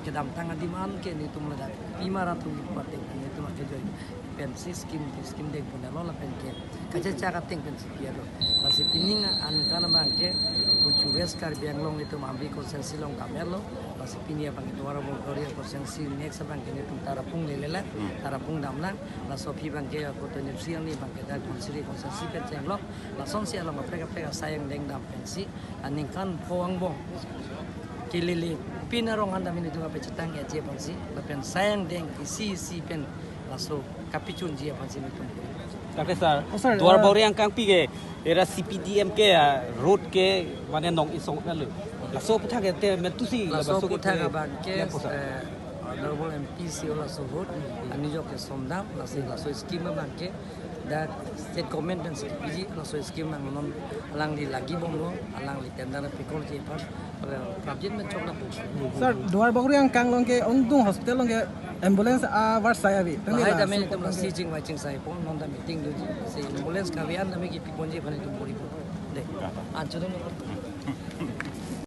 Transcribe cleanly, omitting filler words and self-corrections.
ke dam tangan di man ke ni tum la imara tu parte ni tum ke joy pen skim dek pun lo la pen ke kaca caka ting pen sikia lo pasi pining an kana bang ke ucu weskar biang long itu mambi konsensi long kamelo pasi pinia bang itu wara bong korea konsensi next bang ke ni tum tarapung lelela tarapung damlang la sopi bang ke ko to siang ni bang ke da konsili konsensi pen ceng lo la son sia lo mereka sayang deng dam pensi aning kan poang bong kilili pinarong anda mini tunga pecetang ya je pansi lapen sayang deng isi pen laso kapicun je pansi mitum Kak Sar, duar bau yang kang pi era CPDM ke road ke mana nong isong kan lu. Laso putha ke te metusi laso putha ka bang ke honorable MP si ola so vote ani jo ke somdam laso scheme bang ke da state comment dan CPG laso scheme nang non alang di lagi bongo alang di tender pikol je par project में चोकना सर दुआर बगुरी ang kang long ke ongdung hospital long ke ambulance a war saya bi tang la dame tum si jing wa jing sai pon non da meeting du si ambulance ka wian dame ki pikonje phane tum bori de an chodong